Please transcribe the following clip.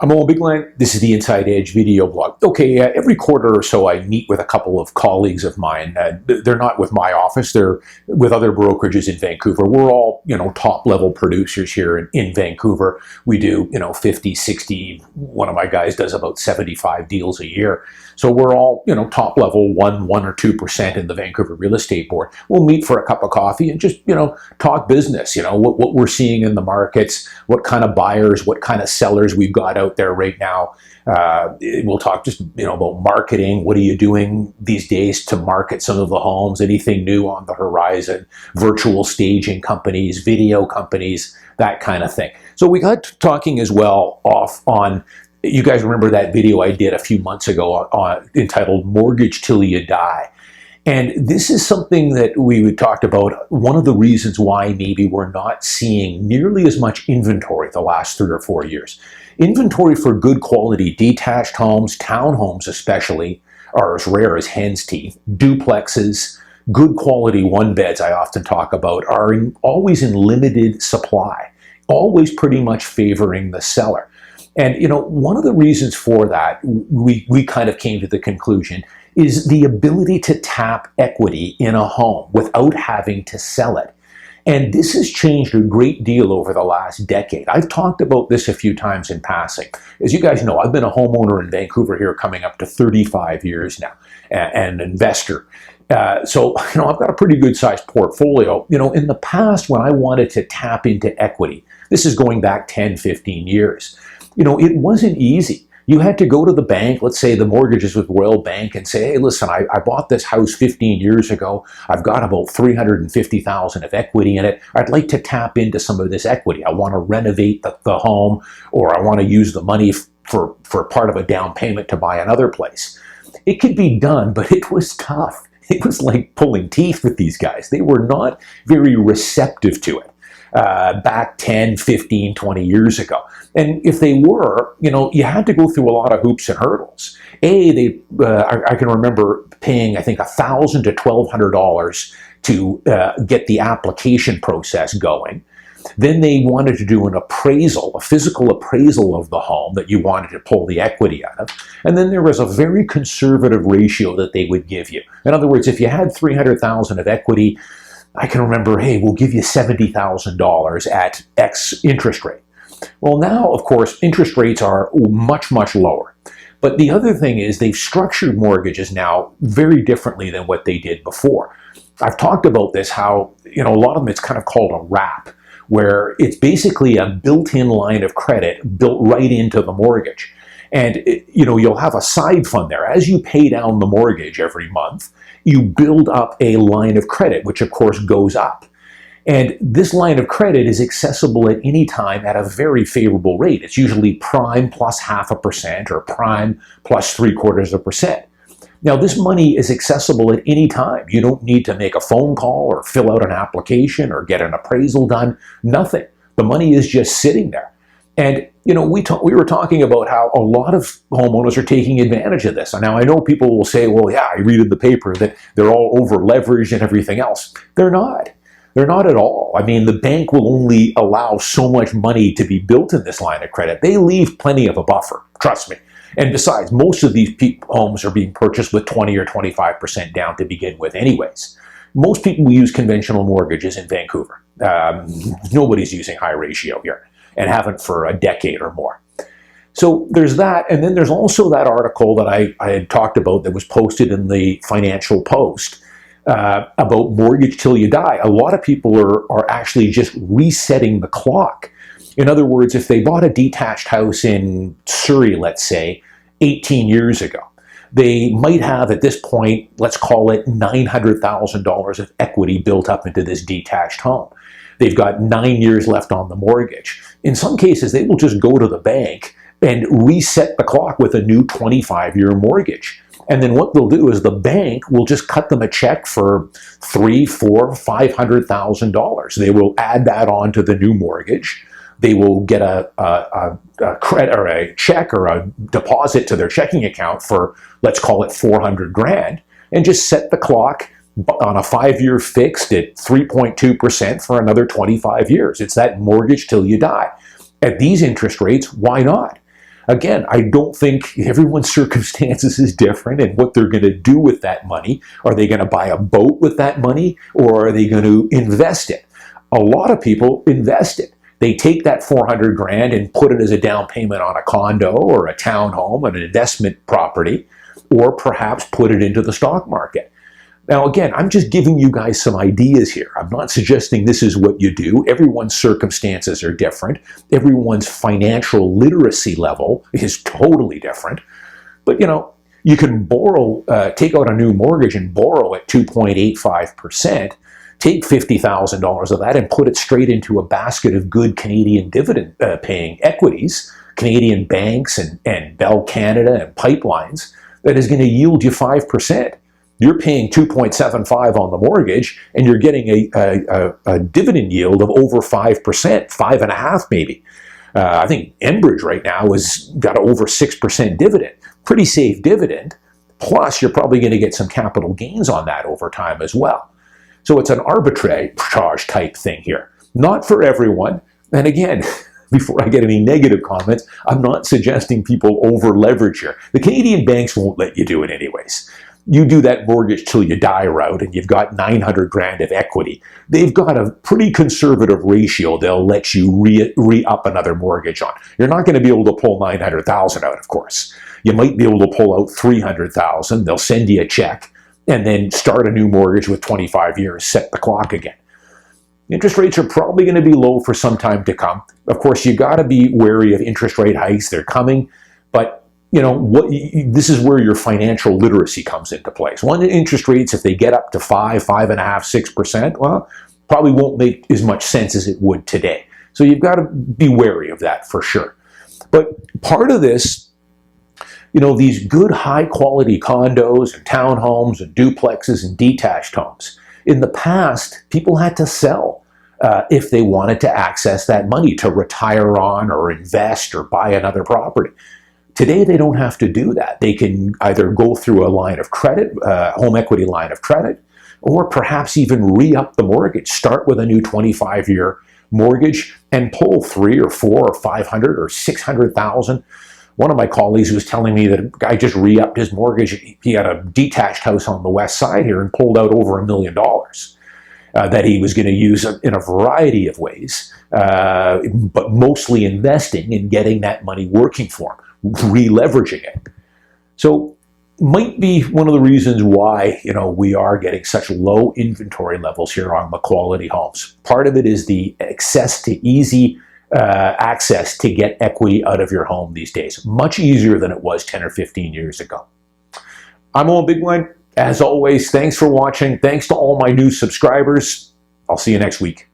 I'm Owen Bigland. This is the Inside Edge video blog. Okay, every quarter or so I meet with a couple of colleagues of mine. They're not with my office. They're with other brokerages in Vancouver. We're all, top-level producers here in Vancouver. We do, 50, 60. One of my guys does about 75 deals a year. So we're all, top-level 1 or 2% in the Vancouver Real Estate Board. We'll meet for a cup of coffee and just, talk business, what we're seeing in the markets, what kind of buyers, what kind of sellers we've got out there right now. We'll talk just about marketing. What are you doing these days to market some of the homes? Anything new on the horizon? Virtual staging companies, video companies, that kind of thing. So we got talking as well off on. You guys remember that video I did a few months ago entitled "Mortgage Till You Die." And this is something that we talked about. One of the reasons why maybe we're not seeing nearly as much inventory the last 3 or 4 years. Inventory for good quality detached homes, townhomes especially, are as rare as hen's teeth. Duplexes, good quality one beds I often talk about are always in limited supply, always pretty much favoring the seller. And one of the reasons for that, we kind of came to the conclusion, is the ability to tap equity in a home without having to sell it. And this has changed a great deal over the last decade. I've talked about this a few times in passing. As you guys know, I've been a homeowner in Vancouver here coming up to 35 years now, and an investor. So I've got a pretty good sized portfolio. In the past, when I wanted to tap into equity, this is going back 10, 15 years, it wasn't easy. You had to go to the bank, let's say the mortgages with Royal Bank, and say, hey, listen, I bought this house 15 years ago. I've got about $350,000 of equity in it. I'd like to tap into some of this equity. I want to renovate the home, or I want to use the money for part of a down payment to buy another place. It could be done, but it was tough. It was like pulling teeth with these guys. They were not very receptive to it. Back 10, 15, 20 years ago. And if they were, you had to go through a lot of hoops and hurdles. I can remember paying, I think, $1,000 to $1,200 to get the application process going. Then they wanted to do an appraisal, a physical appraisal of the home that you wanted to pull the equity out of. And then there was a very conservative ratio that they would give you. In other words, if you had $300,000 of equity, I can remember, hey, we'll give you $70,000 at X interest rate. Well, now, of course, interest rates are much, much lower. But the other thing is they've structured mortgages now very differently than what they did before. I've talked about this, how, a lot of them, it's kind of called a wrap, where it's basically a built-in line of credit built right into the mortgage. And, you'll have a side fund there. As you pay down the mortgage every month, you build up a line of credit, which of course goes up. And this line of credit is accessible at any time at a very favorable rate. It's usually prime plus 0.5% or prime plus 0.75%. Now, this money is accessible at any time. You don't need to make a phone call or fill out an application or get an appraisal done. Nothing. The money is just sitting there. And, we were talking about how a lot of homeowners are taking advantage of this. And now I know people will say, well, yeah, I read in the paper that they're all over leveraged and everything else. They're not. They're not at all. I mean, the bank will only allow so much money to be built in this line of credit. They leave plenty of a buffer, trust me. And besides, most of these homes are being purchased with 20 or 25% down to begin with anyways. Most people use conventional mortgages in Vancouver. Nobody's using high ratio here, and haven't for a decade or more. So there's that, and then there's also that article that I had talked about that was posted in the Financial Post about mortgage till you die. A lot of people are actually just resetting the clock. In other words, if they bought a detached house in Surrey, let's say, 18 years ago, they might have at this point, let's call it $900,000 of equity built up into this detached home. They've got 9 years left on the mortgage. In some cases, they will just go to the bank and reset the clock with a new 25-year mortgage. And then what they'll do is the bank will just cut them a check for $300,000, $400,000, $500,000. They will add that on to the new mortgage. They will get a credit or a check or a deposit to their checking account for, let's call it $400,000, and just set the clock on a 5-year fixed at 3.2% for another 25 years. It's that mortgage till you die. At these interest rates, why not? Again, I don't think everyone's circumstances is different and what they're going to do with that money. Are they going to buy a boat with that money, or are they going to invest it? A lot of people invest it. They take that 400 grand and put it as a down payment on a condo or a townhome, an investment property, or perhaps put it into the stock market. Now, again, I'm just giving you guys some ideas here. I'm not suggesting this is what you do. Everyone's circumstances are different. Everyone's financial literacy level is totally different. But, you know, you can borrow, take out a new mortgage and borrow at 2.85%, take $50,000 of that and put it straight into a basket of good Canadian dividend-paying equities, Canadian banks and Bell Canada and pipelines, that is going to yield you 5%. You're paying 2.75 on the mortgage, and you're getting a dividend yield of over 5%, 5.5 maybe. I think Enbridge right now has got over 6% dividend. Pretty safe dividend. Plus, you're probably going to get some capital gains on that over time as well. So it's an arbitrage type thing here. Not for everyone. And again, before I get any negative comments, I'm not suggesting people over leverage here. The Canadian banks won't let you do it anyways. You do that mortgage till you die route and you've got 900 grand of equity. They've got a pretty conservative ratio they'll let you re-up another mortgage on. You're not going to be able to pull 900,000 out, of course. You might be able to pull out 300,000. They'll send you a check and then start a new mortgage with 25 years, set the clock again. Interest rates are probably going to be low for some time to come. Of course, you got to be wary of interest rate hikes. They're coming, but you know, this is where your financial literacy comes into place. One, interest rates, if they get up to 5, 5.5, 6%, well, probably won't make as much sense as it would today. So you've got to be wary of that for sure. But part of this, you know, these good high quality condos and townhomes and duplexes and detached homes, in the past, people had to sell if they wanted to access that money to retire on or invest or buy another property. Today, they don't have to do that. They can either go through a line of credit, home equity line of credit, or perhaps even re-up the mortgage. Start with a new 25-year mortgage and pull 3 or 4 or 500 or 600,000. One of my colleagues was telling me that a guy just re-upped his mortgage. He had a detached house on the west side here and pulled out over $1 million that he was going to use in a variety of ways, but mostly investing and getting that money working for him, re-leveraging it. So might be one of the reasons why, you know, we are getting such low inventory levels here on the quality homes. Part of it is the easy access to get equity out of your home these days. Much easier than it was 10 or 15 years ago. I'm Owen Bigland. As always, thanks for watching. Thanks to all my new subscribers. I'll see you next week.